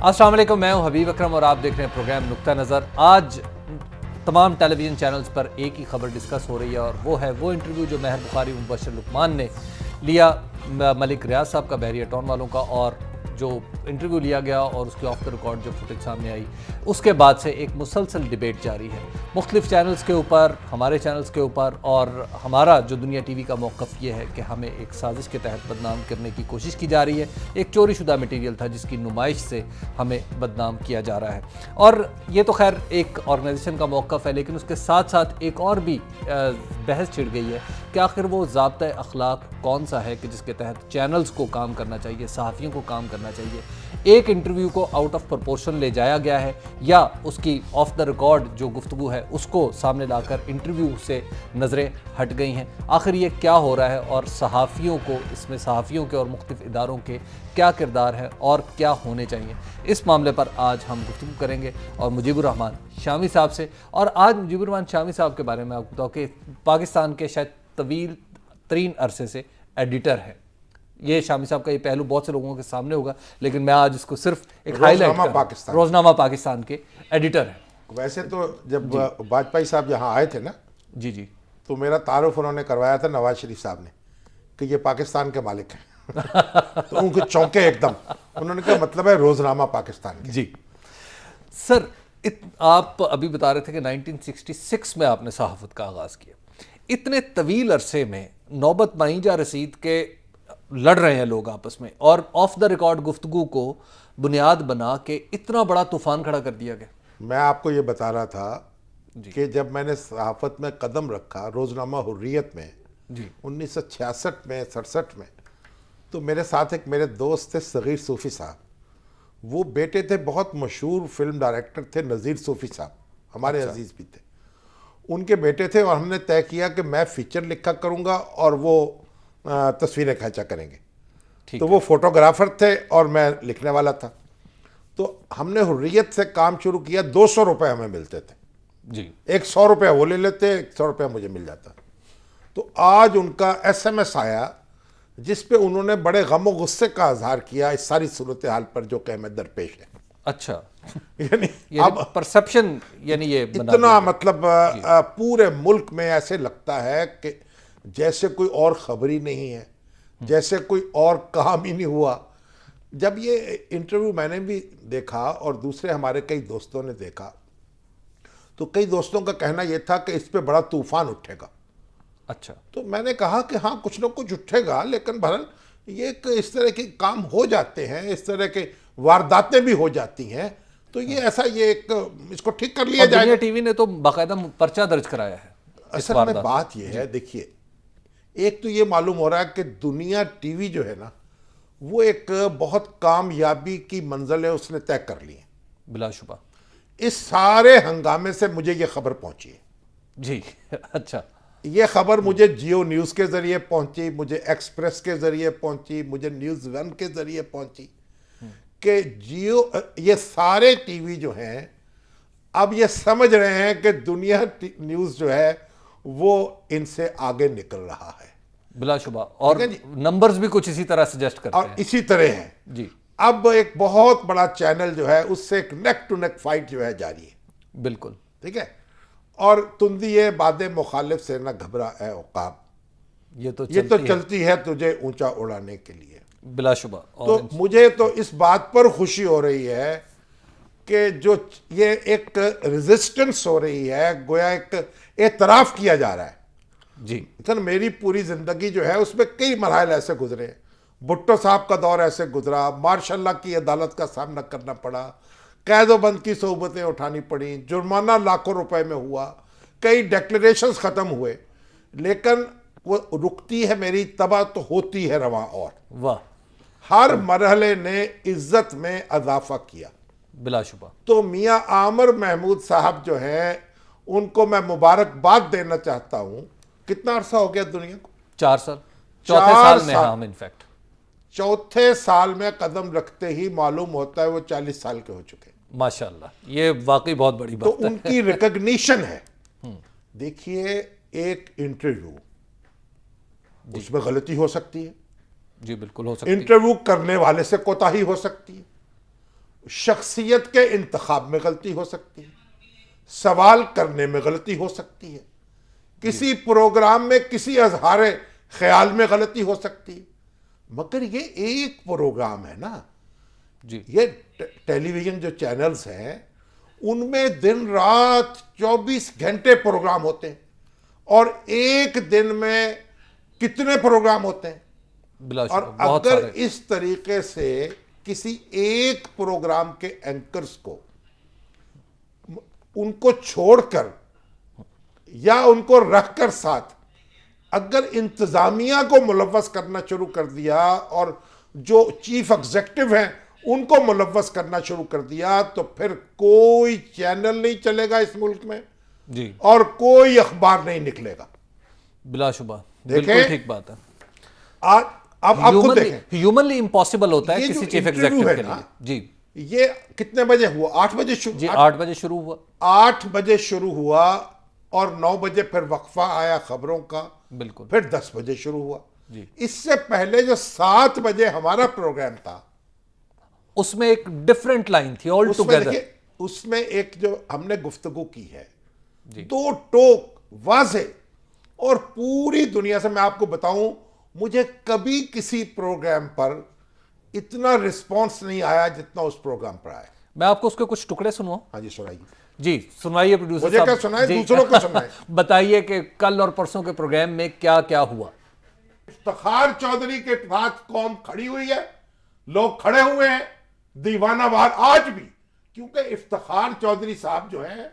السلام علیکم، میں ہوں حبیب اکرم اور آپ دیکھ رہے ہیں پروگرام نقطہ نظر۔ آج تمام ٹیلی ویژن چینلز پر ایک ہی خبر ڈسکس ہو رہی ہے اور وہ ہے وہ انٹرویو جو مہر بخاری مبشر لقمان نے لیا ملک ریاض صاحب کا، بحریہ ٹاؤن والوں کا، اور جو انٹرویو لیا گیا اور اس کی آف دا ریکارڈ جو فوٹیج سامنے آئی، اس کے بعد سے ایک مسلسل ڈیبیٹ جاری ہے مختلف چینلز کے اوپر، ہمارے چینلز کے اوپر، اور ہمارا جو دنیا ٹی وی کا موقف یہ ہے کہ ہمیں ایک سازش کے تحت بدنام کرنے کی کوشش کی جا رہی ہے۔ ایک چوری شدہ میٹیریل تھا جس کی نمائش سے ہمیں بدنام کیا جا رہا ہے، اور یہ تو خیر ایک آرگنائزیشن کا موقف ہے، لیکن اس کے ساتھ ساتھ ایک اور بھی بحث چھڑ گئی ہے کہ آخر وہ ضابطۂ اخلاق کون سا ہے کہ جس کے تحت چینلز کو کام کرنا چاہیے، صحافیوں کو کام کرنا چاہیے۔ ایک انٹرویو کو آؤٹ آف پرپورشن لے جایا گیا ہے یا اس کی آف دا ریکارڈ جو گفتگو ہے اس کو سامنے لا کر انٹرویو سے نظریں ہٹ گئی ہیں۔ آخر یہ کیا ہو رہا ہے اور صحافیوں کو اس میں، صحافیوں کے اور مختلف اداروں کے کیا کردار ہے اور کیا ہونے چاہیے، اس معاملے پر آج ہم گفتگو کریں گے اور مجیب الرحمان شامی صاحب سے۔ اور آج مجیب الرحمان شامی صاحب کے بارے میں آپ کو بتاؤں کہ پاکستان کے شاید طویل ترین عرصے سے ایڈیٹر ہے۔ یہ شامی صاحب کا یہ پہلو بہت سے لوگوں کے سامنے ہوگا، لیکن میں آج اس کو صرف ایک ہائی لائٹ روزنامہ پاکستان کے ایڈیٹر ہیں۔ ویسے تو جب واجپئی صاحب یہاں آئے تھے نا، جی تو میرا تعارف انہوں نے کروایا تھا نواز شریف صاحب نے کہ یہ پاکستان کے مالک ہیں تو ان کو چونکے ایک دم، انہوں نے کہا مطلب ہے روزنامہ پاکستان کے۔ جی سر، آپ ابھی بتا رہے تھے کہ 1966 میں آپ نے صحافت کا آغاز کیا۔ اتنے طویل عرصے میں نوبت مائیں جا رسید کے لڑ رہے ہیں لوگ آپس میں، اور آف دا ریکارڈ گفتگو کو بنیاد بنا کے اتنا بڑا طوفان کھڑا کر دیا گیا۔ میں آپ کو یہ بتا رہا تھا کہ جب میں نے صحافت میں قدم رکھا روزنامہ حریت میں 1966 میں 67 میں، تو میرے ساتھ ایک میرے دوست تھے صغیر صوفی صاحب، وہ بیٹے تھے بہت مشہور فلم ڈائریکٹر تھے نذیر صوفی صاحب، ہمارے عزیز بھی تھے، ان کے بیٹے تھے، اور ہم نے طے کیا کہ میں فیچر لکھا کروں گا اور وہ تصویریں کھینچا کریں گے۔ تو وہ فوٹوگرافر تھے اور میں لکھنے والا تھا، تو ہم نے حریت سے کام شروع کیا۔ 200 روپے ہمیں ملتے تھے، جی 100 روپے وہ لے لیتے، 100 روپے مجھے مل جاتا۔ تو آج ان کا ایس ایم ایس آیا جس پہ انہوں نے بڑے غم و غصے کا اظہار کیا اس ساری صورتحال پر جو کہ ہمیں درپیش ہے۔ اچھا، یعنی اب پرسپشن، یعنی یہ اتنا مطلب پورے ملک میں ایسے لگتا ہے کہ جیسے کوئی اور خبر ہی نہیں ہے، جیسے کوئی اور کام ہی نہیں ہوا۔ جب یہ انٹرویو میں نے بھی دیکھا اور دوسرے ہمارے کئی دوستوں نے دیکھا، تو کئی دوستوں کا کہنا یہ تھا کہ اس پہ بڑا طوفان اٹھے گا۔ اچھا، تو میں نے کہا کہ ہاں کچھ نہ کچھ اٹھے گا، لیکن بہرحال یہ اس طرح کے کام ہو جاتے ہیں، اس طرح کے وارداتیں بھی ہو جاتی ہیں، تو یہ ایسا یہ ایک اس کو ٹھیک کر لیا جائے دنیا ٹی وی نے تو باقاعدہ پرچہ درج کرایا ہے۔ اصل میں بات یہ ہے، دیکھیے ایک تو یہ معلوم ہو رہا ہے کہ دنیا ٹی وی جو ہے نا، وہ ایک بہت کامیابی کی منزل ہے، اس نے طے کر لی ہے بلا شبہ۔ اس سارے ہنگامے سے مجھے یہ خبر پہنچی ہے۔ جی اچھا، یہ خبر مجھے جیو نیوز کے ذریعے پہنچی، مجھے ایکسپریس کے ذریعے پہنچی، مجھے نیوز ون کے ذریعے پہنچی کہ جیو، یہ سارے ٹی وی جو ہیں اب یہ سمجھ رہے ہیں کہ دنیا نیوز جو ہے وہ ان سے آگے نکل رہا ہے، بلا شبہ، اور نمبرز بھی کچھ اسی طرح سجیسٹ کرتے اور ہیں۔ اسی طرح ہے۔ جی اب ایک بہت بڑا چینل جو ہے اس سے ایک نیک ٹو نیک فائٹ جو ہے جاری ہے، بالکل ٹھیک ہے۔ اور تندی باد مخالف سے نہ گھبرا اے عقاب، یہ تو چلتی ہے تجھے اونچا اڑانے کے لیے، بلا شبہ۔ تو مجھے تو اس بات پر خوشی ہو رہی ہے کہ جو یہ ایک ریزسٹنس ہو رہی ہے، گویا ایک اعتراف کیا جا رہا ہے۔ جی لیکن میری پوری زندگی جو ہے اس میں کئی مراحل ایسے گزرے، بھٹو صاحب کا دور ایسے گزرا، مارشاء اللہ کی عدالت کا سامنا کرنا پڑا، قید و بند کی صحبتیں اٹھانی پڑیں، جرمانہ لاکھوں روپے میں ہوا، کئی ڈیکلریشنز ختم ہوئے، لیکن وہ رکتی ہے میری تباہ تو ہوتی ہے رواں، اور واہ، ہر مرحلے نے عزت میں اضافہ کیا۔ بلا شبہ۔ تو میاں عامر محمود صاحب جو ہیں ان کو میں مبارکباد دینا چاہتا ہوں۔ کتنا عرصہ ہو گیا دنیا کو؟ 4 سال، چوتھے سال میں ہم انفیکٹ چوتھے سال میں قدم رکھتے ہی معلوم ہوتا ہے وہ 40 سال کے ہو چکے، ماشاءاللہ، یہ واقعی بہت بڑی تو بات ہے۔ ان کی ریکگنیشن ہے۔ دیکھیے ایک انٹرویو، اس میں غلطی ہو سکتی ہے، جی بالکل ہو سکتی ہے۔ انٹرویو کرنے والے سے کوتاہی ہو سکتی ہے، شخصیت کے انتخاب میں غلطی ہو سکتی ہے, سوال کرنے میں غلطی ہو سکتی ہے, کسی پروگرام میں کسی اظہار خیال میں غلطی ہو سکتی ہے, مگر یہ ایک پروگرام ہے نا. جی یہ ٹیلی ویژن جو چینلز ہیں ان میں دن رات 24 گھنٹے پروگرام ہوتے ہیں, اور ایک دن میں کتنے پروگرام ہوتے ہیں. بلا اور شبہ بہت اگر سارے. اس طریقے سے کسی ایک پروگرام کے اینکرز کو ان کو چھوڑ کر یا ان کو رکھ کر ساتھ اگر انتظامیہ کو ملوث کرنا شروع کر دیا اور جو چیف ایگزیکٹو ہیں ان کو ملوث کرنا شروع کر دیا تو پھر کوئی چینل نہیں چلے گا اس ملک میں جی اور کوئی اخبار نہیں نکلے گا. بلا شبہ دیکھیں, بالکل ٹھیک بات ہے. آپ خود دیکھیں ہیومنلی امپاسبل ہوتا ہے یہ کسی جو چیف انٹرویو ایگزیکٹو ہے کے نا, لیے. جی یہ کتنے بجے ہوا؟ 8 بجے شروع. جی 8 بجے شروع ہوا. 8 بجے شروع ہوا اور 9 بجے پھر وقفہ آیا خبروں کا, بالکل. پھر 10 بجے شروع ہوا. جی اس سے پہلے جو 7 بجے ہمارا پروگرام تھا اس میں ایک ڈفرنٹ لائن تھی آل اس میں ٹوگیدر. دیکھیں, اس میں ایک جو ہم نے گفتگو کی ہے جی 2 ٹوک واضح, اور پوری دنیا سے میں آپ کو بتاؤں مجھے کبھی کسی پروگرام پر اتنا رسپانس نہیں آیا جتنا اس پروگرام پر آیا. میں آپ کو اس کے کچھ ٹکڑے سنواؤں. ہاں جی سنائیے. جی سنوائیے پروڈیوسر مجھے صاحب. کیا سنائے, جی. دوسروں کو سنائے. بتائیے کہ کل اور پرسوں کے پروگرام میں کیا کیا ہوا. افتخار چودھری کے ساتھ قوم کھڑی ہوئی ہے, لوگ کھڑے ہوئے ہیں دیوانہ وار آج بھی, کیونکہ افتخار چودھری صاحب جو ہیں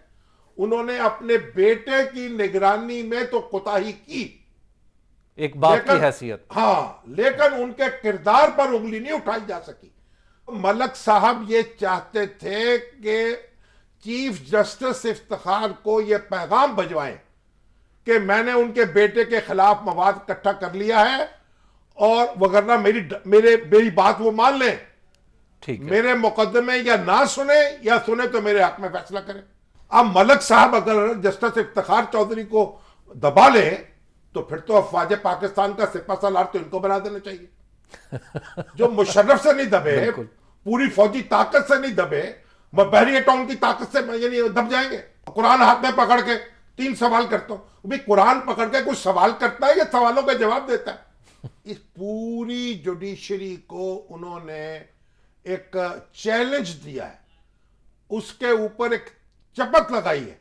انہوں نے اپنے بیٹے کی نگرانی میں تو کوتاہی کی, ایک باپ کی حیثیت. ہاں, لیکن ان کے کردار پر انگلی نہیں اٹھائی جا سکی. ملک صاحب یہ چاہتے تھے کہ چیف جسٹس افتخار کو یہ پیغام بھجوائیں کہ میں نے ان کے بیٹے کے خلاف مواد اکٹھا کر لیا ہے, اور وگرنہ میری بات وہ مان لیں, ٹھیک ہے. میرے مقدمے یا نہ سنیں یا سنیں تو میرے حق میں فیصلہ کریں. اب ملک صاحب اگر جسٹس افتخار چودھری کو دبا لیں تو پھر تو افواج پاکستان کا سپہ سالار تو ان کو بنا دینا چاہیے. جو مشرف سے نہیں دبے, پوری فوجی طاقت سے نہیں دبے, بحری ٹاؤن کی طاقت سے یعنی دب جائیں گے. قرآن ہاتھ میں پکڑ کے 3 سوال کرتا ہوں, بھئی قرآن پکڑ کے کچھ سوال کرتا ہے یا سوالوں کا جواب دیتا ہے؟ اس پوری جوڈیشری کو انہوں نے ایک چیلنج دیا ہے, اس کے اوپر ایک چپت لگائی ہے.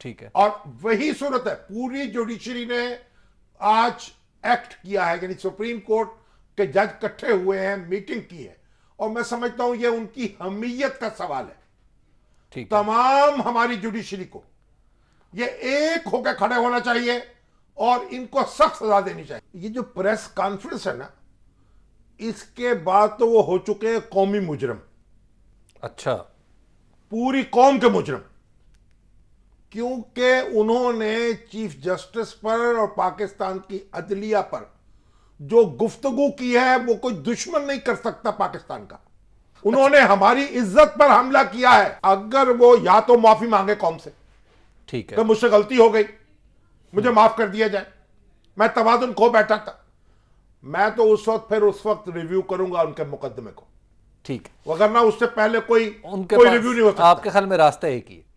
ٹھیک ہے. اور وہی صورت ہے, پوری جوڈیشری نے آج ایکٹ کیا ہے, یعنی سپریم کورٹ کے جج کٹھے ہوئے ہیں, میٹنگ کی ہے, اور میں سمجھتا ہوں یہ ان کی حمیت کا سوال ہے. ٹھیک ہے. تمام ہماری جوڈیشری کو یہ ایک ہو کے کھڑے ہونا چاہیے اور ان کو سخت سزا دینی چاہیے. یہ جو پریس کانفرنس ہے نا, اس کے بعد تو وہ ہو چکے ہیں قومی مجرم, اچھا, پوری قوم کے مجرم, کیونکہ انہوں نے چیف جسٹس پر اور پاکستان کی عدلیہ پر جو گفتگو کی ہے وہ کوئی دشمن نہیں کر سکتا پاکستان کا. انہوں نے ہماری عزت پر حملہ کیا ہے. اگر وہ یا تو معافی مانگے قوم سے ٹھیک ہے. کہ مجھ سے غلطی ہو گئی, مجھے معاف کر دیا جائے, میں توازن کھو بیٹھا تھا, میں تو اس وقت ریویو کروں گا ان کے مقدمے کو, ٹھیک ہے, وگرنہ اس سے پہلے کوئی پاس ریویو نہیں ہو سکتا. آپ کے خیال میں راستہ ایک ہی ہے.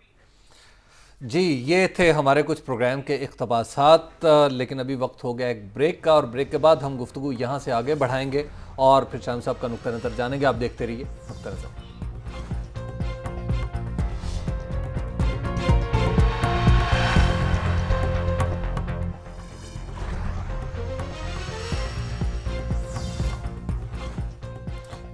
جی یہ تھے ہمارے کچھ پروگرام کے اقتباسات, لیکن ابھی وقت ہو گیا ایک بریک کا, اور بریک کے بعد ہم گفتگو یہاں سے آگے بڑھائیں گے اور پھر شاہم صاحب کا نقطہ نظر جانیں گے. آپ دیکھتے رہیے نقطہ نظر.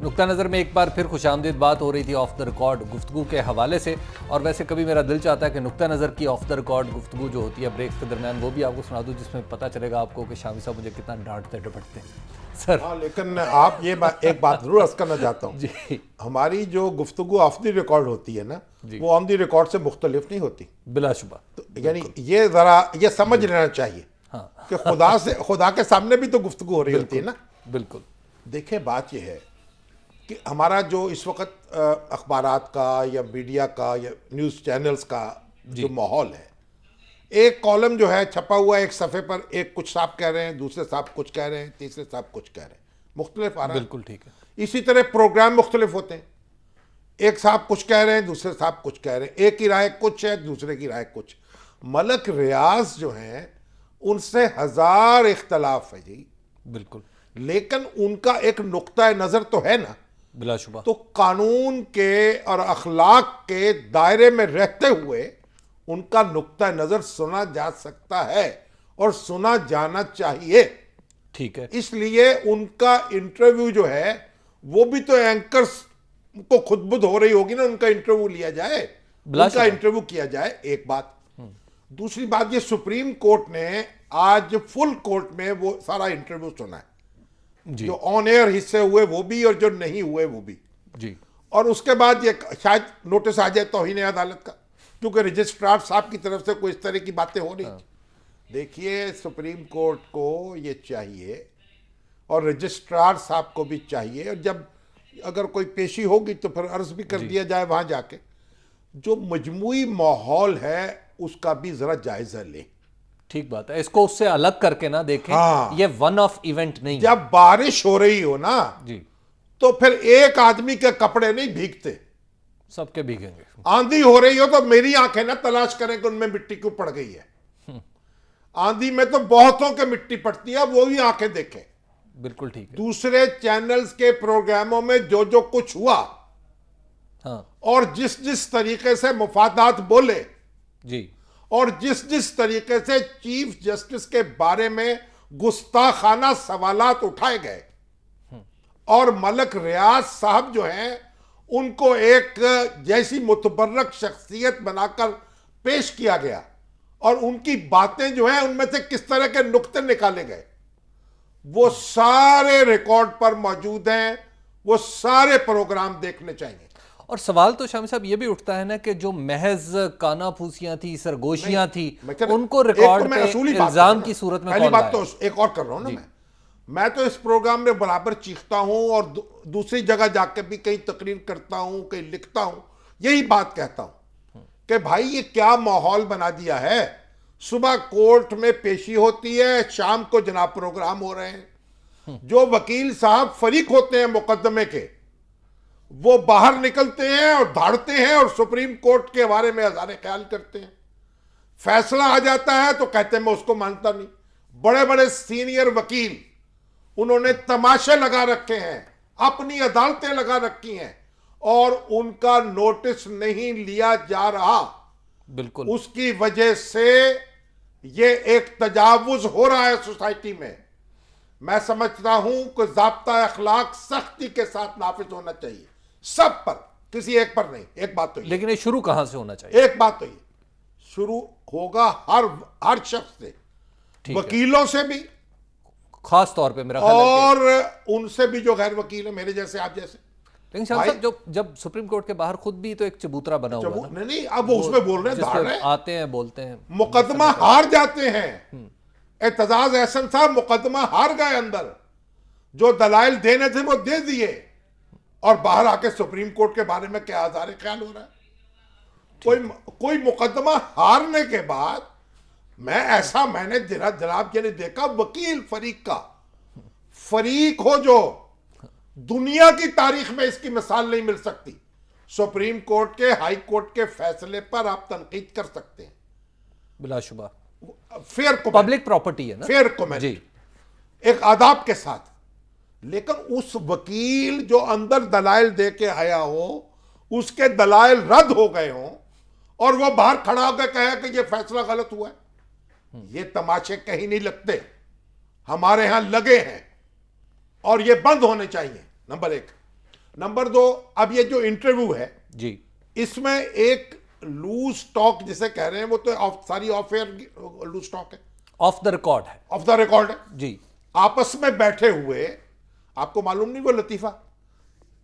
نقطہ نظر میں ایک بار پھر خوش آمدید بات ہو رہی تھی آف دا ریکارڈ گفتگو کے حوالے سے, اور ویسے کبھی میرا دل چاہتا ہے کہ نقطہ نظر کی آف دا ریکارڈ گفتگو جو ہوتی ہے بریک کے درمیان وہ بھی آپ کو سنا دوں, جس میں پتہ چلے گا آپ کو کہ شامی صاحب مجھے کتنا ڈانٹتے ڈپٹتے ہیں سر. ہاں, لیکن آپ یہ ایک بات ضرور عرض کرنا چاہتا ہوں, جی ہماری جو گفتگو آف دی ریکارڈ ہوتی ہے نا, وہ آن دی ریکارڈ سے مختلف نہیں ہوتی. بلا شبہ. یعنی یہ ذرا یہ سمجھ لینا چاہیے ہاں کہ خدا کے سامنے بھی تو گفتگو ہو رہی ہوتی ہے نا. بالکل. دیکھیں بات یہ ہے کہ ہمارا جو اس وقت اخبارات کا یا میڈیا کا یا نیوز چینلز کا جو ماحول ہے, ایک کالم جو ہے چھپا ہوا ہے ایک صفحے پر, ایک کچھ صاحب کہہ رہے ہیں, دوسرے صاحب کچھ کہہ رہے ہیں, تیسرے صاحب کچھ کہہ رہے ہیں, مختلف آ رہا ہے. بالکل ٹھیک ہے. اسی طرح پروگرام مختلف ہوتے ہیں. ایک صاحب کچھ کہہ رہے ہیں, دوسرے صاحب کچھ کہہ رہے ہیں, ایک کی رائے کچھ ہے, دوسرے کی رائے کچھ. ملک ریاض جو ہیں ان سے 1000 اختلاف ہے جی, بالکل, لیکن ان کا ایک نقطہ نظر تو ہے نا, بلا شبہ. تو قانون کے اور اخلاق کے دائرے میں رہتے ہوئے ان کا نقطہ نظر سنا جا سکتا ہے اور سنا جانا چاہیے. ٹھیک ہے, اس لیے ان کا انٹرویو جو ہے وہ بھی تو اینکرز کو خود بدھ ہو رہی ہوگی نا, ان کا انٹرویو لیا جائے, ان کا انٹرویو کیا جائے. ایک بات. دوسری بات, یہ سپریم کورٹ نے آج فل کورٹ میں وہ سارا انٹرویو سنا ہے, جو آن ایئر حصے ہوئے وہ بھی اور جو نہیں ہوئے وہ بھی. جی, اور اس کے بعد یہ شاید نوٹس آ جائے توہین عدالت کا, کیونکہ رجسٹرار صاحب کی طرف سے کوئی اس طرح کی باتیں ہو رہی تھی. دیکھیے سپریم کورٹ کو یہ چاہیے اور رجسٹرار صاحب کو بھی چاہیے, اور جب اگر کوئی پیشی ہوگی تو پھر عرض بھی کر دیا جائے وہاں جا کے, جو مجموعی ماحول ہے اس کا بھی ذرا جائزہ لیں. ٹھیک بات ہے, اس کو اس سے الگ کر کے نہ دیکھیں, یہ ون آف ایونٹ نہیں. جب بارش ہو رہی ہو نا جی, تو پھر ایک آدمی کے کپڑے نہیں بھیگتے, سب کے بھیگیں گے. آندھی ہو رہی ہو تو میری آنکھیں نہ تلاش کریں کہ ان میں مٹی کیوں پڑ گئی ہے. آندھی میں تو بہتوں کے مٹی پڑتی ہے, وہ بھی آنکھیں دیکھیں. بالکل ٹھیک ہے. دوسرے چینلز کے پروگراموں میں جو کچھ ہوا اور جس طریقے سے مفادات بولے, جی, اور جس طریقے سے چیف جسٹس کے بارے میں گستاخانہ سوالات اٹھائے گئے, اور ملک ریاض صاحب جو ہیں ان کو ایک جیسی متبرک شخصیت بنا کر پیش کیا گیا, اور ان کی باتیں جو ہیں ان میں سے کس طرح کے نقطے نکالے گئے, وہ سارے ریکارڈ پر موجود ہیں, وہ سارے پروگرام دیکھنے چاہیے. اور سوال تو شامی صاحب یہ بھی اٹھتا ہے نا کہ جو محض کانا پھوسیاں تھی, سرگوشیاں تھی, ان کو ریکارڈ پہ الزام کی صورت میں پہلی بات تو ایک اور کر رہا ہوں نا, میں تو اس پروگرام میں برابر چیختا ہوں اور دوسری جگہ جا کے بھی کہیں تقریر کرتا ہوں, کہیں لکھتا ہوں, یہی بات کہتا ہوں کہ بھائی یہ کیا ماحول بنا دیا ہے. صبح کورٹ میں پیشی ہوتی ہے, شام کو جناب پروگرام ہو رہے ہیں. جو وکیل صاحب فریق ہوتے ہیں مقدمے کے, وہ باہر نکلتے ہیں اور دھاڑتے ہیں اور سپریم کورٹ کے بارے میں ہزارے خیال کرتے ہیں. فیصلہ آ جاتا ہے تو کہتے ہیں میں اس کو مانتا نہیں. بڑے بڑے سینئر وکیل انہوں نے تماشے لگا رکھے ہیں, اپنی عدالتیں لگا رکھی ہیں, اور ان کا نوٹس نہیں لیا جا رہا. بالکل, اس کی وجہ سے یہ ایک تجاوز ہو رہا ہے سوسائٹی میں. میں سمجھتا ہوں کہ ضابطہ اخلاق سختی کے ساتھ نافذ ہونا چاہیے سب پر, کسی ایک پر نہیں. ایک بات تو یہ, لیکن یہ شروع کہاں سے ہونا چاہیے؟ ایک بات تو یہ شروع ہوگا ہر شخص سے, وکیلوں سے بھی خاص طور پہ میرا خیال ہے, اور ان سے بھی جو غیر وکیل ہیں, میرے جیسے آپ جیسے. لیکن شاہ صاحب جب سپریم کورٹ کے باہر خود بھی تو ایک چبوترا بنا ہوا ہے, نہیں اب وہ اس میں بول رہے ہیں, دھاڑ رہے ہیں, آتے ہیں, بولتے ہیں, مقدمہ ہار جاتے ہیں. اعتزاز احسن صاحب مقدمہ ہار گئے اندر, جو دلائل دینے تھے وہ دے دیے, اور باہر آ کے سپریم کورٹ کے بارے میں کیا ہزارے خیال ہو رہا ہے. کوئی مقدمہ ہارنے کے بعد میں نے جناب یہ نہیں دیکھا وکیل فریق ہو جو دنیا کی تاریخ میں اس کی مثال نہیں مل سکتی. سپریم کورٹ کے, ہائی کورٹ کے فیصلے پر آپ تنقید کر سکتے ہیں بلا شبہ, فیئر پبلک پراپرٹی ہے نا, فیئر کومنٹ, ایک آداب کے ساتھ. لیکن اس وکیل جو اندر دلائل دے کے آیا ہو, اس کے دلائل رد ہو گئے ہوں, اور وہ باہر کھڑا ہو کے کہے کہ یہ فیصلہ غلط ہوا ہے, یہ تماشے کہیں نہیں لگتے, ہمارے ہاں لگے ہیں, اور یہ بند ہونے چاہیے. نمبر 1. نمبر 2, اب یہ جو انٹرویو ہے جی, اس میں ایک لوز ٹاک جسے کہہ رہے ہیں, وہ تو ساری آف ایئر لوز ٹاک ہے, آف دا ریکارڈ ہے, آف دا ریکارڈ ہے. جی, آپس میں بیٹھے ہوئے, آپ کو معلوم نہیں وہ لطیفہ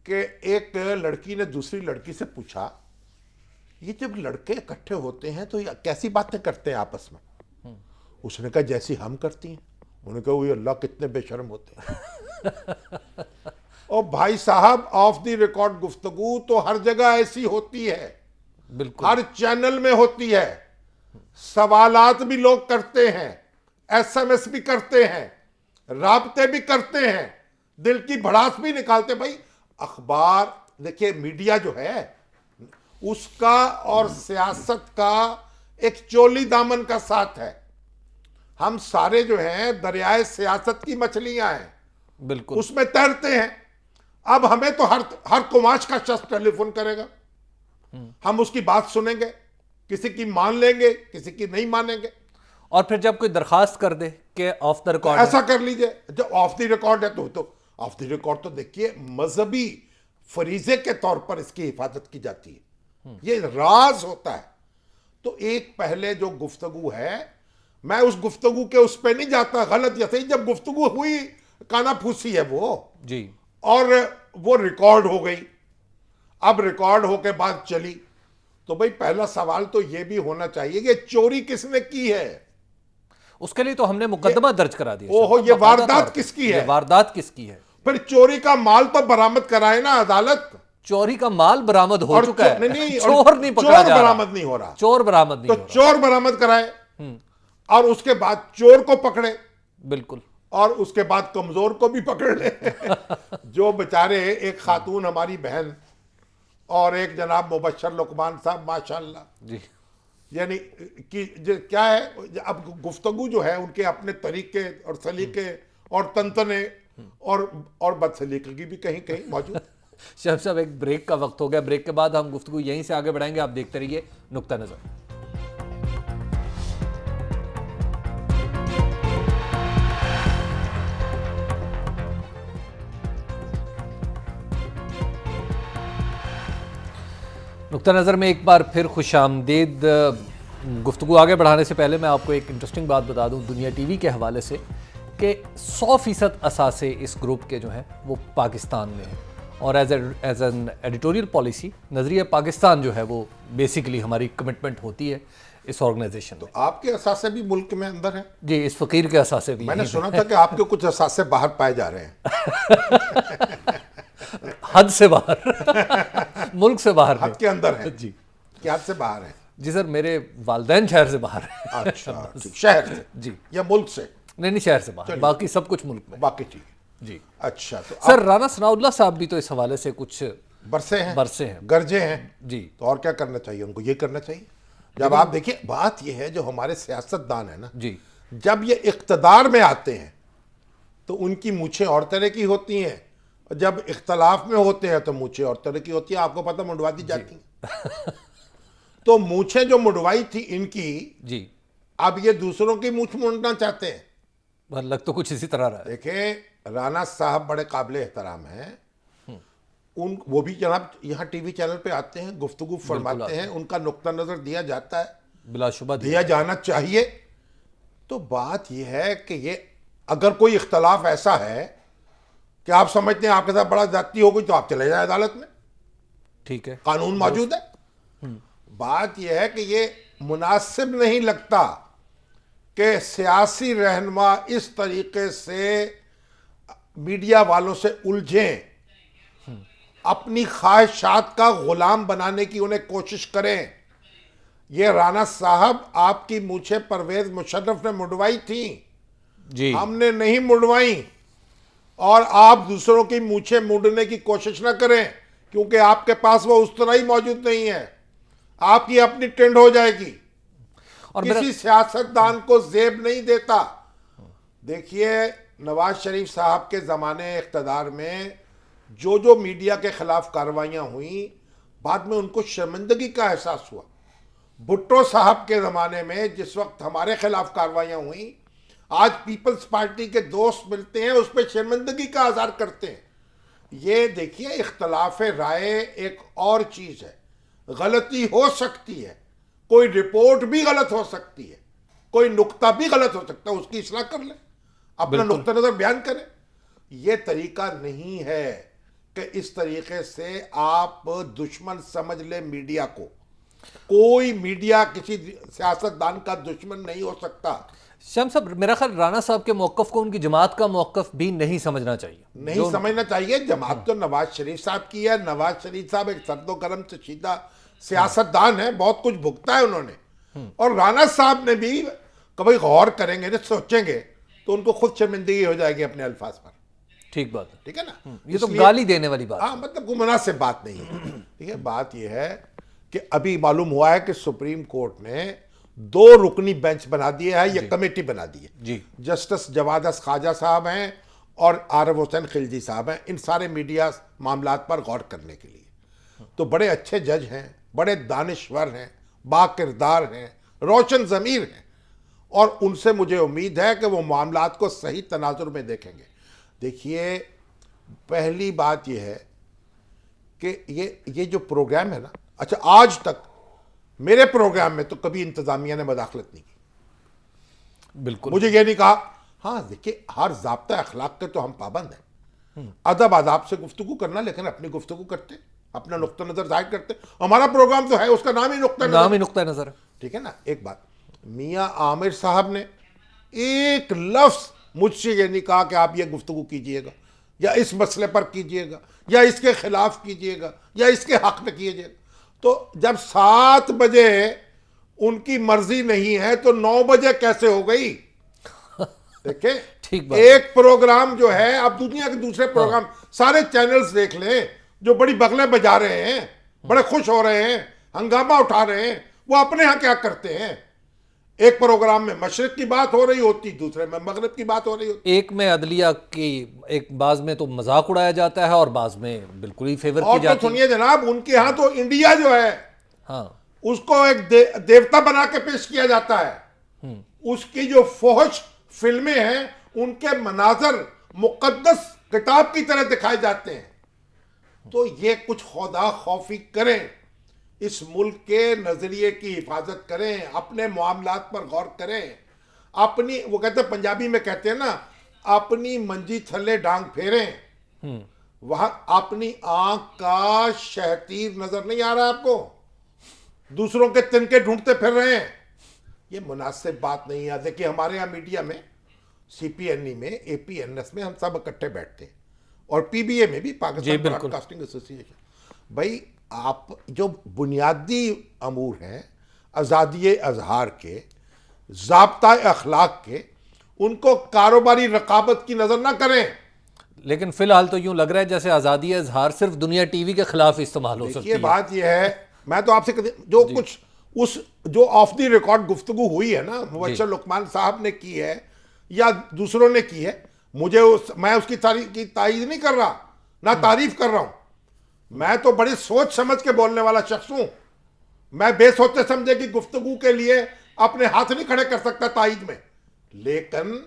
کہ ایک لڑکی نے دوسری لڑکی سے پوچھا, یہ جب لڑکے اکٹھے ہوتے ہیں تو یہ کیسی باتیں کرتے ہیں آپس میں؟ اس نے کہا جیسی ہم کرتی ہیں. انہوں نے کہا وہ اللہ کتنے بے شرم ہوتے ہیں. اور بھائی صاحب آف دی ریکارڈ گفتگو تو ہر جگہ ایسی ہوتی ہے, بالکل, ہر چینل میں ہوتی ہے. سوالات بھی لوگ کرتے ہیں, ایس ایم ایس بھی کرتے ہیں, رابطے بھی کرتے ہیں, دل کی بھڑاس بھی نکالتے. بھائی اخبار دیکھیے میڈیا جو ہے اس کا اور سیاست کا ایک چولی دامن کا ساتھ ہے. ہم سارے جو ہیں دریائے سیاست کی مچھلیاں ہیں, بالکل اس میں تیرتے ہیں. اب ہمیں تو ہر کماش کا شخص ٹیلی فون کرے گا, ہم اس کی بات سنیں گے, کسی کی مان لیں گے, کسی کی نہیں مانیں گے. اور پھر جب کوئی درخواست کر دے کہ آف دا ریکارڈ ایسا کر لیجئے, جو آف دی ریکارڈ ہے تو آف دی ریکارڈ تو دیکھیے مذہبی فریضے کے طور پر اس کی حفاظت کی جاتی ہے, یہ راز ہوتا ہے. تو ایک پہلے جو گفتگو ہے, میں اس گفتگو کے اس پہ نہیں جاتا, غلط یا صحیح, جب گفتگو ہوئی کانا پھوسی ہے وہ جی, اور وہ ریکارڈ ہو گئی. اب ریکارڈ ہو کے بعد چلی تو بھئی پہلا سوال تو یہ بھی ہونا چاہیے کہ چوری کس نے کی ہے. اس کے لیے تو ہم نے مقدمہ درج کرا دیا. اوہو, یہ واردات کس کی ہے؟ یہ واردات کس کی ہے؟ پھر چوری کا مال تو برآمد کرائے نا عدالت. چوری کا مال برآمد ہو چکا ہے, نہیں, چور نہیں پکڑا چور جا رہا, برآمد نہیں ہو رہا, چور برآمد نہیں تو ہو رہا. چور برآمد کرائے اور اس کے بعد چور کو پکڑے, بالکل, اور اس کے بعد کمزور کو بھی پکڑ لے. جو بیچارے ایک خاتون ہماری بہن اور ایک جناب مبشر لقمان صاحب ماشاءاللہ, جی, یعنی کیا ہے, اب گفتگو جو ہے ان کے اپنے طریقے اور سلیقے اور تنتنے اور بد سلیقگی بھی کہیں کہیں موجود. شہب صاحب ایک بریک کا وقت ہو گیا, بریک کے بعد ہم گفتگو یہیں سے آگے بڑھائیں گے. آپ دیکھتے رہیے نقطہ نظر. نقطہ نظر میں ایک بار پھر خوش آمدید. گفتگو آگے بڑھانے سے پہلے میں آپ کو ایک انٹرسٹنگ بات بتا دوں دنیا ٹی وی کے حوالے سے, کہ 100% اثاثے اس گروپ کے جو ہیں وہ پاکستان میں ہیں, اور ایز این ایڈیٹوریل پالیسی نظریہ پاکستان جو ہے وہ بیسیکلی ہماری کمٹمنٹ ہوتی ہے اس آرگنائزیشن میں. آپ کے اثاثے بھی ملک میں اندر ہیں؟ جی, اس فقیر کے اثاثے بھی. میں نے سنا تھا کہ آپ کے کچھ اثاثے باہر پائے جا رہے ہیں. حد سے باہر, ملک سے باہر, حد کے اندر ہیں. جی, کیا حد سے باہر ہیں؟ جی سر, میرے والدین شہر سے باہر ہیں. اچھا, شہر سے جی, یا ملک سے؟ نہیں, شہر سے باہر, باقی سب کچھ ملک میں. باقی ٹھیک ہے. جی, اچھا, تو سر رانا ثناء اللہ صاحب بھی تو اس حوالے سے کچھ برسے ہیں, گرجے ہیں. جی, تو اور کیا کرنا چاہیے ان کو؟ یہ کرنا چاہیے. جب آپ دیکھیں, بات یہ ہے جو ہمارے سیاست دان ہیں نا, جی, جب یہ اقتدار میں آتے ہیں تو ان کی مونچھیں اور طرح کی ہوتی ہیں, جب اختلاف میں ہوتے ہیں تو مونچھیں اور طرح کی ہوتی ہیں. آپ کو پتہ, منڈوا دی جاتی ہیں. تو مونچھیں جو منڈوائی تھی ان کی, جی, اب یہ دوسروں کی مونچھ مونڈنا چاہتے ہیں. لگ تو کچھ اسی طرح رہا ہے. دیکھیں, رانا صاحب بڑے قابل احترام ہیں. وہ بھی جناب یہاں ٹی وی چینل پہ آتے ہیں, گفتگو فرماتے ہیں, ان کا نقطہ نظر دیا جاتا ہے, بلا شبہ دیا جانا چاہیے. تو بات یہ ہے کہ یہ اگر کوئی اختلاف ایسا ہے کہ آپ سمجھتے ہیں آپ کے ساتھ بڑا زیادتی ہو گئی تو آپ چلے جائیں عدالت میں, ٹھیک ہے, قانون موجود ہے. بات یہ ہے کہ یہ مناسب نہیں لگتا کہ سیاسی رہنما اس طریقے سے میڈیا والوں سے الجھیں, اپنی خواہشات کا غلام بنانے کی انہیں کوشش کریں. یہ رانا صاحب آپ کی مونچھیں پرویز مشرف نے منڈوائی تھیں, جی, ہم نے نہیں منڈوائیں. اور آپ دوسروں کی مونچھیں مونڈنے کی کوشش نہ کریں, کیونکہ آپ کے پاس وہ اس طرح ہی موجود نہیں ہے. آپ کی اپنی ٹرینڈ ہو جائے گی. اور کسی سیاستدان کو زیب نہیں دیتا. دیکھیے, نواز شریف صاحب کے زمانے اقتدار میں جو میڈیا کے خلاف کارروائیاں ہوئیں, بعد میں ان کو شرمندگی کا احساس ہوا. بھٹو صاحب کے زمانے میں جس وقت ہمارے خلاف کارروائیاں ہوئیں, آج پیپلز پارٹی کے دوست ملتے ہیں, اس پہ شرمندگی کا اظہار کرتے ہیں. یہ دیکھیے, اختلاف رائے ایک اور چیز ہے. غلطی ہو سکتی ہے, کوئی رپورٹ بھی غلط ہو سکتی ہے, کوئی نقطہ بھی غلط ہو سکتا ہے, اس کی اصلاح کر لیں, اپنا نقطہ نظر بیان کریں. یہ طریقہ نہیں ہے کہ اس طریقے سے آپ دشمن سمجھ لیں میڈیا کو. کوئی میڈیا کسی سیاستدان کا دشمن نہیں ہو سکتا. شام صاحب, میرا خیال رانا صاحب کے موقف کو ان کی جماعت کا موقف بھی نہیں سمجھنا چاہیے. نہیں سمجھنا چاہیے. جماعت تو نواز شریف صاحب کی ہے. نواز شریف صاحب ایک سرد و گرم چشیدہ سیاستدان ہے, بہت کچھ بھگتا ہے انہوں نے. اور رانا صاحب نے بھی کبھی غور کریں گے, سوچیں گے تو ان کو خود شرمندگی ہو جائے گی اپنے الفاظ پر. ٹھیک بات ہے. ٹھیک ہے نا, یہ تو گالی دینے والی بات. ہاں مطلب کوئی مناسب بات نہیں ہے. ٹھیک ہے, بات یہ ہے کہ ابھی معلوم ہوا ہے کہ سپریم کورٹ نے 2 رکنی بینچ بنا دیا ہے, یہ کمیٹی بنا دی ہے. جی, جسٹس جواد خواجہ صاحب ہیں اور عارف حسین خلجی صاحب ہیں, ان سارے میڈیا معاملات پر غور کرنے کے لیے. تو بڑے اچھے جج ہیں, بڑے دانشور ہیں, با کردار ہیں, روشن ضمیر ہیں, اور ان سے مجھے امید ہے کہ وہ معاملات کو صحیح تناظر میں دیکھیں گے. دیکھیے, پہلی بات یہ ہے کہ یہ جو پروگرام ہے نا, اچھا آج تک میرے پروگرام میں تو کبھی انتظامیہ نے مداخلت نہیں کی. بالکل مجھے یہ نہیں کہا. ہاں دیکھیے, ہر ضابطہ اخلاق کے تو ہم پابند ہیں, ادب آداب سے گفتگو کرنا, لیکن اپنی گفتگو کرتے, اپنا نقطہ نظر ظاہر کرتے. ہمارا پروگرام تو ہے, اس کا نام ہی نقطہ نظر. ٹھیک ہے نا. ایک بات, میاں عامر صاحب نے ایک لفظ مجھ سے یہ نہیں کہا کہ آپ یہ گفتگو کیجئے گا, یا اس مسئلے پر کیجئے گا, یا اس کے خلاف کیجئے گا, یا اس کے حق میں کیجئے گا. تو جب 7 بجے ان کی مرضی نہیں ہے تو 9 بجے کیسے ہو گئی؟ دیکھیں, ایک پروگرام جو ہے, اب دنیا کے دوسرے پروگرام سارے چینلز دیکھ لیں, جو بڑی بغلیں بجا رہے ہیں, بڑے خوش ہو رہے ہیں, ہنگامہ اٹھا رہے ہیں, وہ اپنے ہاں کیا کرتے ہیں؟ ایک پروگرام میں مشرق کی بات ہو رہی ہوتی, دوسرے میں مغرب کی بات ہو رہی ہوتی. ایک میں عدلیہ کی ایک بعض میں تو مذاق اڑایا جاتا ہے, اور بعض میں بالکل ہی فیور کی جاتی ہے. اور تو سنیے جناب, ان کے ہاں تو انڈیا جو ہے, ہاں, اس کو ایک دیوتا بنا کے پیش کیا جاتا ہے. اس کی جو فحش فلمیں ہیں, ان کے مناظر مقدس کتاب کی طرح دکھائے جاتے ہیں. تو یہ کچھ خدا خوفی کریں, اس ملک کے نظریے کی حفاظت کریں, اپنے معاملات پر غور کریں, اپنی, وہ کہتے ہیں پنجابی میں کہتے ہیں نا, اپنی منجی تھلے ڈانگ پھیریں. وہاں اپنی آنکھ کا شہتیر نظر نہیں آ رہا آپ کو, دوسروں کے تنکے ڈھونڈتے پھر رہے ہیں. یہ مناسب بات نہیں ہے. دیکھیے, ہمارے یہاں میڈیا میں, سی پی این ای میں, اے پی این ایس میں ہم سب اکٹھے بیٹھتے ہیں, اور پی بی اے میں بھی, پاکستان براڈ کاسٹنگ ایسوسی ایشن. بھائی, آپ جو بنیادی امور ہیں آزادی اظہار کے, ضابطہ اخلاق کے, ان کو کاروباری رقابت کی نظر نہ کریں. لیکن فی الحال تو یوں لگ رہا ہے جیسے آزادی اظہار صرف دنیا ٹی وی کے خلاف استعمال ہو سکتی ہے. یہ بات یہ ہے, میں تو آپ سے جو کچھ اس جو آف دی ریکارڈ گفتگو ہوئی ہے نا, مبشر لقمان صاحب نے کی ہے یا دوسروں نے کی ہے, مجھے میں اس کی تائید نہیں کر رہا, نہ تعریف کر رہا ہوں. میں تو بڑی سوچ سمجھ کے بولنے والا شخص ہوں. میں بے سوچے سمجھے کی گفتگو کے لیے اپنے ہاتھ نہیں کھڑے کر سکتا تائید میں. لیکن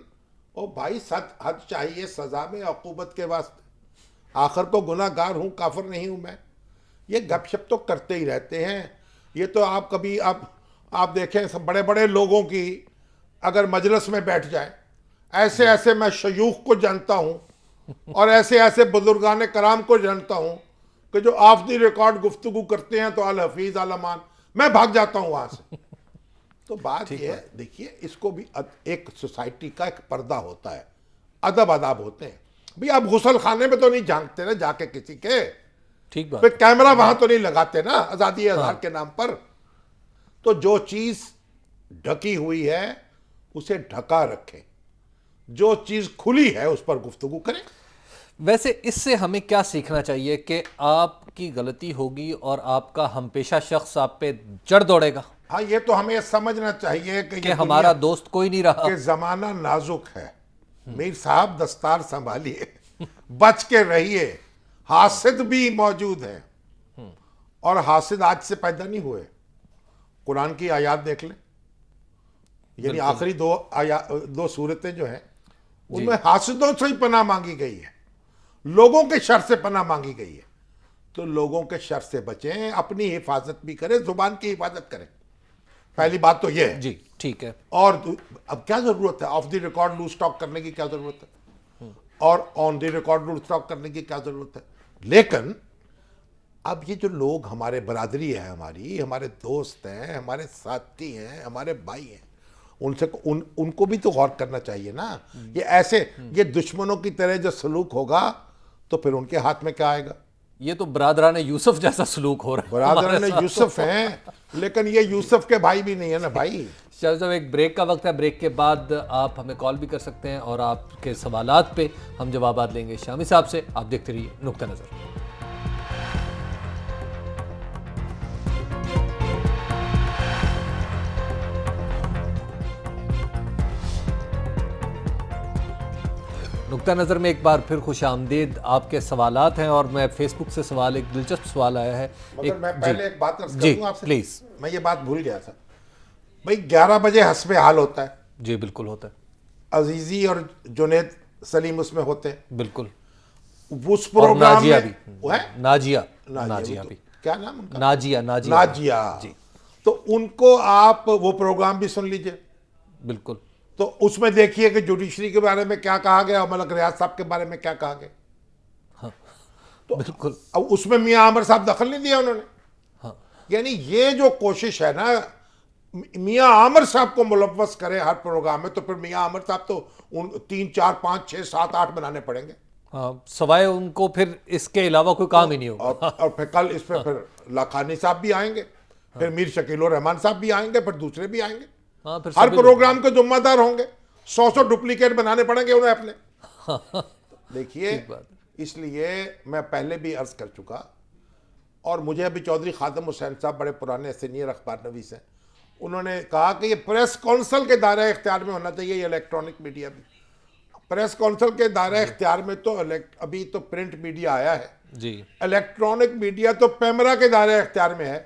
او بھائی, حد چاہیے سزا میں عقوبت کے واسطے. آخر تو گناہ گار ہوں, کافر نہیں ہوں میں. یہ گپ شپ تو کرتے ہی رہتے ہیں. یہ تو آپ کبھی آپ دیکھیں, بڑے بڑے لوگوں کی اگر مجلس میں بیٹھ جائیں, ایسے ایسے میں شیوخ کو جانتا ہوں, اور ایسے ایسے بزرگان کرام کو جانتا ہوں کہ جو آف دی ریکارڈ گفتگو کرتے ہیں تو الحفیظ علمان, میں بھاگ جاتا ہوں وہاں سے. تو بات یہ ہے, دیکھیے, اس کو بھی ایک سوسائٹی کا ایک پردہ ہوتا ہے, ادب آداب ہوتے ہیں. بھئی آپ غسل خانے میں تو نہیں جھانکتے نا جا کے کسی کے, ٹھیک بات, پھر کیمرہ وہاں تو نہیں لگاتے نا آزادی اظہار کے نام پر. تو جو چیز ڈھکی ہوئی ہے اسے ڈھکا رکھیں, جو چیز کھلی ہے اس پر گفتگو کریں. ویسے اس سے ہمیں کیا سیکھنا چاہیے کہ آپ کی غلطی ہوگی اور آپ کا ہم پیشہ شخص آپ پہ چڑھ دوڑے گا؟ ہاں, یہ تو ہمیں سمجھنا چاہیے کہ ہمارا دوست کوئی نہیں رہا, کہ زمانہ نازک ہے. میر صاحب دستار سنبھالیے, بچ کے رہیے. حاسد بھی موجود ہیں, اور حاسد آج سے پیدا نہیں ہوئے. قرآن کی آیات دیکھ لیں, یعنی آخری 2 سورتیں جو ہیں ان میں حاسدوں سے ہی پناہ مانگی گئی ہے, لوگوں کے شر سے پناہ مانگی گئی ہے. تو لوگوں کے شر سے بچیں, اپنی حفاظت بھی کریں, زبان کی حفاظت کریں. پہلی بات تو یہ ہے. جی ٹھیک ہے. اور اب کیا ضرورت ہے off the record loose talk کرنے کی, کیا ضرورت ہے, اور on the record loose talk کرنے کی کیا ضرورت ہے. لیکن اب یہ جو لوگ ہمارے برادری ہے, ہمارے دوست ہیں, ہمارے ساتھی ہیں, ہمارے بھائی ہیں, ان کو بھی تو غور کرنا چاہیے نا. یہ ایسے یہ دشمنوں کی طرح جو سلوک ہوگا تو پھر ان کے ہاتھ میں کیا آئے گا؟ یہ تو برادران یوسف جیسا سلوک ہو رہا ہے. برادران یوسف ہیں لیکن یہ یوسف کے بھائی بھی نہیں ہے نا بھائی. شاہ صاحب ایک بریک کا وقت ہے, بریک کے بعد آپ ہمیں کال بھی کر سکتے ہیں اور آپ کے سوالات پہ ہم جوابات لیں گے شامی صاحب سے. آپ دیکھتے رہیے نقطہ نظر. نقطہ نظر میں ایک بار پھر خوش آمدید. آپ کے سوالات ہیں اور میں فیس بک سے سوال, ایک دلچسپ سوال آیا ہے. مگر میں پہلے ایک بات عرض کر جی دوں آپ سے, پلیز. میں یہ بات بھول گیا تھا بھائی. 11 بجے حسب حال ہوتا ہے. جی بالکل ہوتا ہے. عزیزی اور جنید سلیم اس میں ہوتے ہیں. بالکل. اس پروگرام میں ناجیہ بھی, کیا نام ان کا؟ ناجیہ جی. تو ان کو آپ وہ پروگرام بھی سن لیجئے. بالکل. تو اس میں دیکھیے کہ جوڈیشری کے بارے میں کیا کہا گیا اور ملک ریاض صاحب کے بارے میں کیا کہا گیا. بالکل. اب اس میں میاں عامر صاحب دخل نہیں دیا انہوں نے. ہاں. یعنی یہ جو کوشش ہے نا میاں عامر صاحب کو ملوث کرے ہر پروگرام میں, تو پھر میاں عامر صاحب تو 3 4 5 6 7 8 بنانے پڑیں گے. ہاں, سوائے ان کو پھر اس کے علاوہ کوئی کام ہی نہیں ہوگا. اور پھر کل اس پہ پھر لاکھانی صاحب بھی آئیں گے, پھر میر شکیل الرحمان صاحب بھی آئیں گے, پھر دوسرے بھی آئیں گے. ہر پروگرام کے ذمہ دار ہوں گے. 100 ڈپلیکیٹ بنانے پڑیں گے انہیں اپنے. دیکھیے اس لیے میں پہلے بھی عرض کر چکا, اور مجھے ابھی چودھری خادم حسین صاحب بڑے پرانے سینئر اخبار نویس ہیں, انہوں نے کہا کہ یہ پریس کونسل کے دائرہ اختیار میں ہونا چاہیے. یہ الیکٹرانک میڈیا بھی پریس کونسل کے دائرہ اختیار میں, تو ابھی تو پرنٹ میڈیا آیا ہے جی. الیکٹرانک میڈیا تو پیمرا کے دائرہ اختیار میں ہے.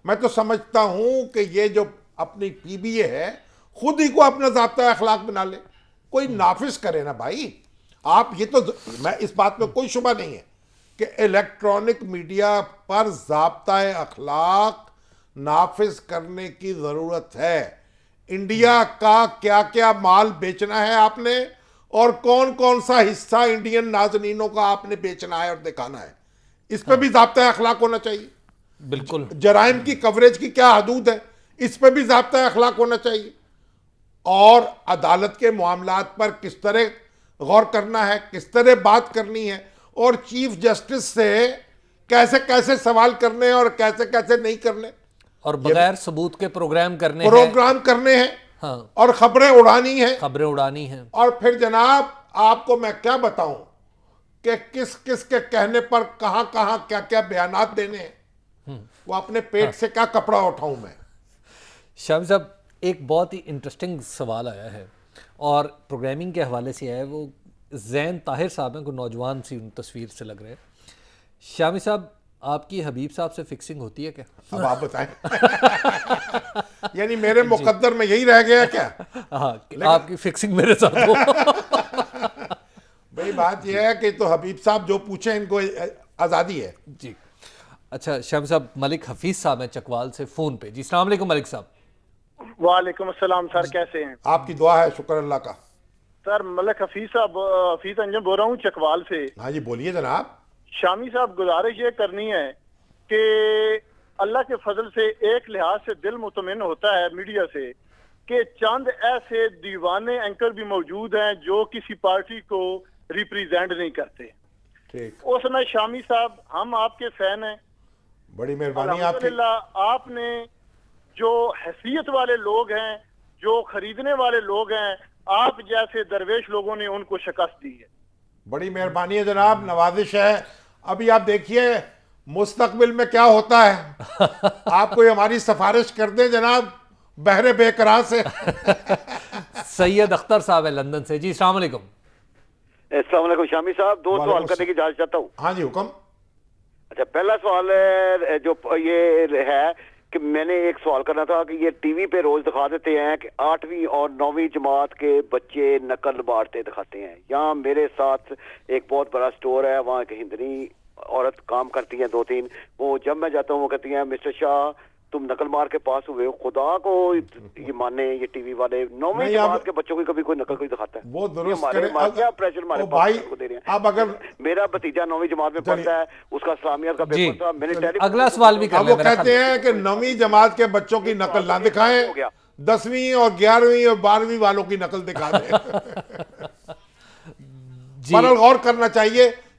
میں تو سمجھتا ہوں کہ یہ جو اپنی پی بی اے ہے خود ہی کو اپنا ضابطہ اخلاق بنا لے, کوئی نافذ کرے نا بھائی. آپ یہ تو میں اس بات میں کوئی شبہ نہیں ہے کہ الیکٹرانک میڈیا پر ضابطہ اخلاق نافذ کرنے کی ضرورت ہے. انڈیا کا کیا کیا مال بیچنا ہے آپ نے, اور کون کون سا حصہ انڈین ناظرینوں کا آپ نے بیچنا ہے اور دکھانا ہے, اس پہ بھی ضابطہ اخلاق ہونا چاہیے. بالکل. جرائم کی کوریج کی کیا حدود ہے, اس پہ بھی ضابطہ اخلاق ہونا چاہیے. اور عدالت کے معاملات پر کس طرح غور کرنا ہے, کس طرح بات کرنی ہے, اور چیف جسٹس سے کیسے کیسے سوال کرنے ہیں اور کیسے کیسے نہیں کرنے, اور بغیر ثبوت کے پروگرام کرنے ہیں ہاں, اور خبریں اڑانی ہیں. اور پھر جناب آپ کو میں کیا بتاؤں کہ کس کس کے کہنے پر کہاں کہاں کیا کیا بیانات دینے ہیں, وہ اپنے پیٹ سے کیا کپڑا اٹھاؤں میں. شامی صاحب ایک بہت ہی انٹرسٹنگ سوال آیا ہے اور پروگرامنگ کے حوالے سے آیا ہے. وہ زین طاہر صاحب ہیں, کوئی نوجوان سی تصویر سے لگ رہے ہیں. شامی صاحب آپ کی حبیب صاحب سے فکسنگ ہوتی ہے کیا؟ اب آپ بتائیں. یعنی میرے مقدر میں یہی رہ گیا کیا؟ ہاں, آپ کی فکسنگ میرے ساتھ ہو. بھئی بات یہ ہے کہ تو حبیب صاحب جو پوچھیں ان کو آزادی ہے. جی اچھا شامی صاحب, ملک حفیظ صاحب ہیں چکوال سے فون پہ. جی السلام علیکم ملک صاحب. وعلیکم السلام سر, کیسے ہیں؟ آپ کی دعا ہے, شکر اللہ کا. سر ملک حفیظ صاحب, حفیظ انجم بول رہا ہوں چکوال سے. ہاں جی بولیے جناب. شامی صاحب گزارش یہ کرنی ہے کہ اللہ کے فضل سے ایک لحاظ سے دل مطمئن ہوتا ہے میڈیا سے کہ چند ایسے دیوانے اینکر بھی موجود ہیں جو کسی پارٹی کو ریپریزینٹ نہیں کرتے. اس میں شامی صاحب ہم آپ کے فین ہیں, بڑی مہربانی آپ کی. الحمدللہ آپ نے جو حیثیت والے لوگ ہیں, جو خریدنے والے لوگ ہیں, آپ جیسے درویش لوگوں نے ان کو شکست دی ہے. بڑی مہربانی ہے جناب, نوازش ہے. ابھی آپ دیکھیے مستقبل میں کیا ہوتا ہے, آپ کوئی ہماری سفارش کر دیں جناب بحر بے قرار سے. سید اختر صاحب ہے لندن سے. جی السلام علیکم. السلام علیکم شامی صاحب, 2 سوال کرنے کی اجازت چاہتا ہوں. ہاں جی حکم. اچھا, پہلا سوال ہے جو یہ ہے کہ میں نے ایک سوال کرنا تھا کہ یہ ٹی وی پہ روز دکھا دیتے ہیں کہ 8ویں اور 9ویں جماعت کے بچے نقل بانٹتے دکھاتے ہیں. یہاں میرے ساتھ ایک بہت بڑا سٹور ہے, وہاں ایک ہندنی عورت کام کرتی ہیں 2-3, وہ جب میں جاتا ہوں وہ کہتی ہیں مسٹر شاہ تم نقل مار کے پاس ہوئے ہو, خدا کو یہ مانے یہ ٹی وی والے 9ویں جماعت کے بچوں کی کبھی کوئی نقل کوئی دکھاتا ہے. وہ درست کرے. کیا پریشر ہمارے بھائی کو دے رہے ہیں. اب اگر میرا بھتیجا 9ویں جماعت میں پڑھتا ہے, اس کا اسلامیات کا پیپر تھا, میں نے اگلا سوال بھی اب وہ کہتے ہیں کہ 9ویں جماعت کے بچوں کی نقل نہ دکھائیں, 10ویں اور 11ویں اور 12ویں والوں کی نقل دکھا دیں. پر غور کرنا چاہیے,